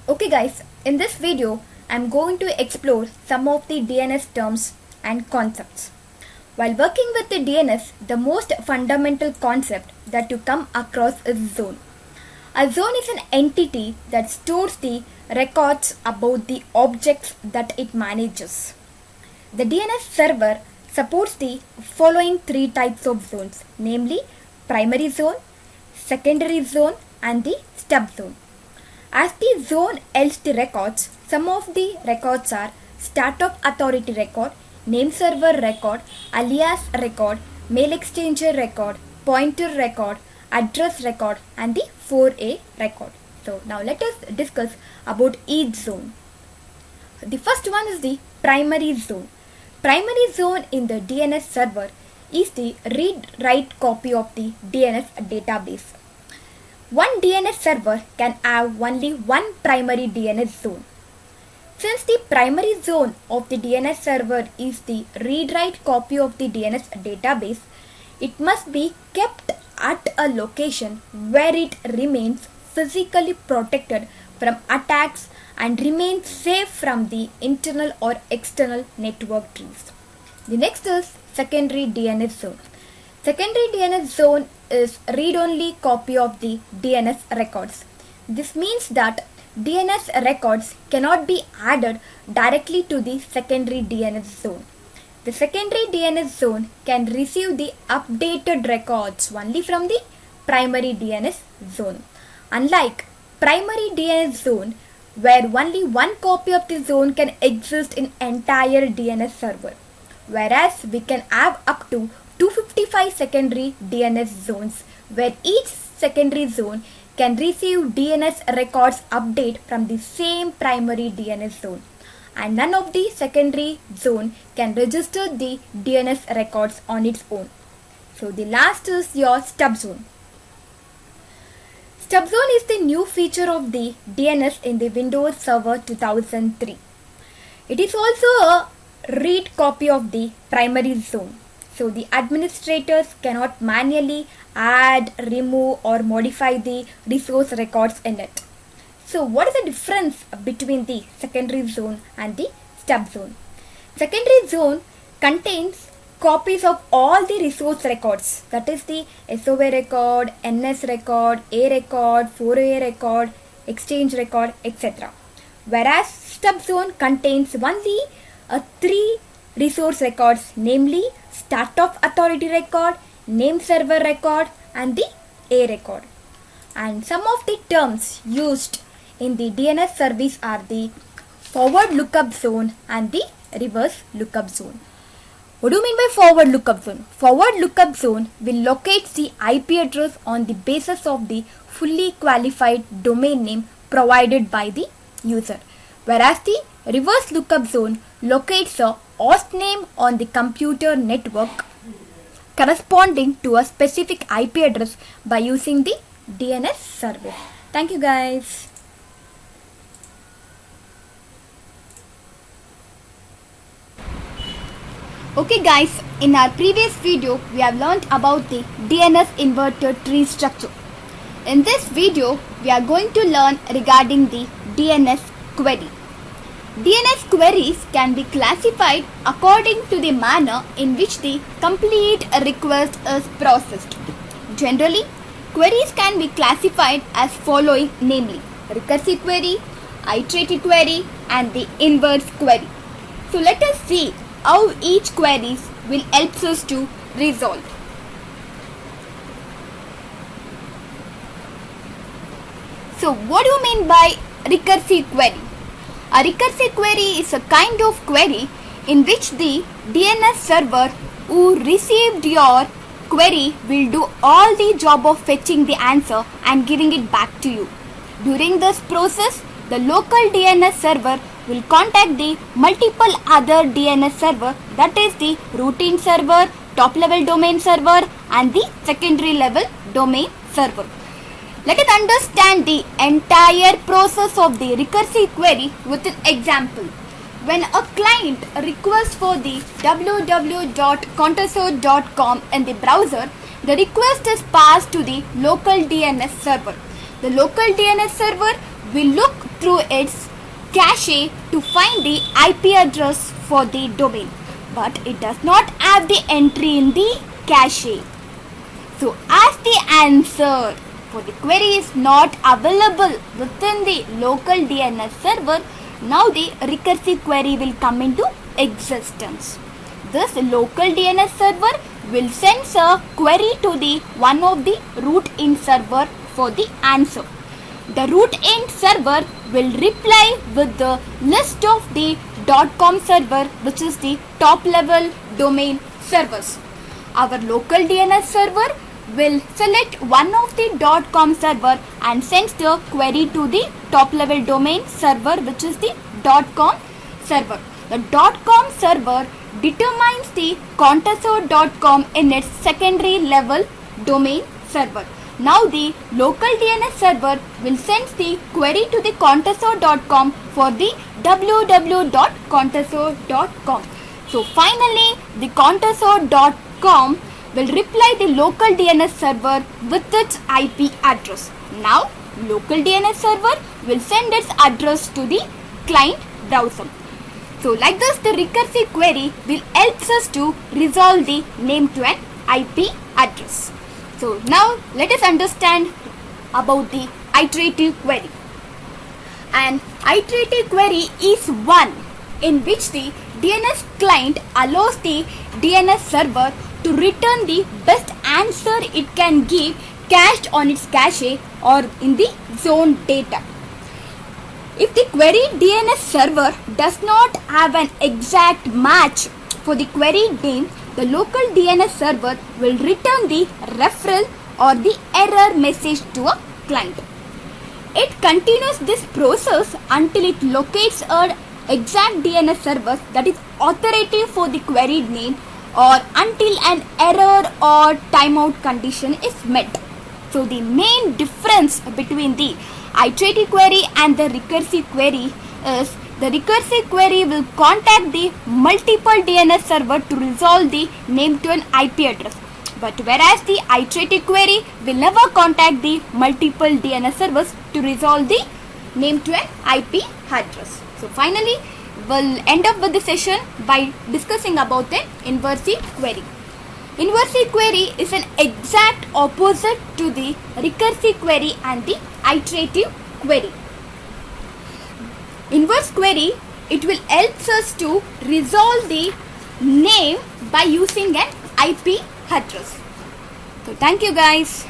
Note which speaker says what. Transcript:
Speaker 1: Okay guys, in this video I'm going to explore some of the DNS terms and concepts. While working with the DNS, the most fundamental concept that you come across is zone. A zone is an entity that stores the records about the objects that it manages. The DNS server supports the following three types of zones, namely primary zone, secondary zone and the stub zone. As the zone holds the records, some of the records are start of authority record, name server record, alias record, mail exchanger record, pointer record, address record and the 4A record. So now let us discuss about each zone. The first one is the primary zone. Primary zone in the DNS server is the read-write copy of the DNS database. One DNS server can have only one primary DNS zone. Since the primary zone of the DNS server is the read-write copy of the DNS database, it must be kept at a location where it remains physically protected from attacks and remains safe from the internal or external network trees. The next is secondary DNS zone. Secondary DNS zone is read-only copy of the DNS records. This means that DNS records cannot be added directly to the secondary DNS zone. The secondary DNS zone can receive the updated records only from the primary DNS zone. Unlike primary DNS zone, where only one copy of the zone can exist in entire DNS server, whereas we can have up to 255 secondary DNS zones, where each secondary zone can receive DNS records update from the same primary DNS zone, and none of the secondary zone can register the DNS records on its own. So the last is your stub zone. Stub zone is the new feature of the DNS in the Windows Server 2003. It is also a read copy of the primary zone. So the administrators cannot manually add, remove or modify the resource records in it. So what is the difference between the secondary zone and the stub zone? Secondary zone contains copies of all the resource records, that is the SOA record, NS record, A record, 4A record, exchange record, etc. Whereas stub zone contains only three resource records, namely start of authority record, name server record and the A record. And some of the terms used in the DNS service are the forward lookup zone and the reverse lookup zone. What do you mean by forward lookup zone? Forward lookup zone will locate the IP address on the basis of the fully qualified domain name provided by the user, whereas the reverse lookup zone locates a host name on the computer network corresponding to a specific IP address by using the DNS service. Thank you guys. Okay guys, in our previous video we have learnt about the DNS inverted tree structure. In this video we are going to learn regarding the DNS query. DNS queries can be classified according to the manner in which the complete request is processed. Generally, queries can be classified as following, namely recursive query, iterative query and the inverse query. So let us see how each queries will help us to resolve. So what do you mean by recursive query? A recursive query is a kind of query in which the DNS server who received your query will do all the job of fetching the answer and giving it back to you. During this process, the local DNS server will contact the multiple other DNS server, that is the routine server, top level domain server and the secondary level domain server. Let us understand the entire process of the recursive query with an example. When a client requests for the www.countersort.com in the browser, the request is passed to the local DNS server. The local DNS server will look through its cache to find the IP address for the domain, but it does not have the entry in the cache. So as the answer for the query is not available within the local DNS server, now the recursive query will come into existence. This local DNS server will send a query to the one of the root in server for the answer. The root in server will reply with the list of the .com server, which is the top level domain servers. Our local DNS server will select one of the .com server and sends the query to the top level domain server, which is the .com server. The .com server determines the contoso.com in its secondary level domain server. Now the local DNS server will send the query to the contoso.com for the www.contoso.com. So finally the contoso.com will reply the local DNS server with its IP address. Now local DNS server will send its address to the client browser. So like this, the recursive query will help us to resolve the name to an IP address. So now let us understand about the iterative query. An iterative query is one in which the DNS client allows the DNS server to return the best answer it can give cached on its cache or in the zone data. If the query DNS server does not have an exact match for the query name, the local DNS server will return the referral or the error message to a client. It continues this process until it locates an exact DNS server that is authoritative for the queried name, or until an error or timeout condition is met. So the main difference between the iterative query and the recursive query is the recursive query will contact the multiple DNS server to resolve the name to an IP address, but whereas the iterative query will never contact the multiple DNS servers to resolve the name to an IP address. So finally we'll end up with the session by discussing about the inversive query. Inversive query is an exact opposite to the recursive query and the iterative query. Inverse query, it will help us to resolve the name by using an IP address. So thank you guys.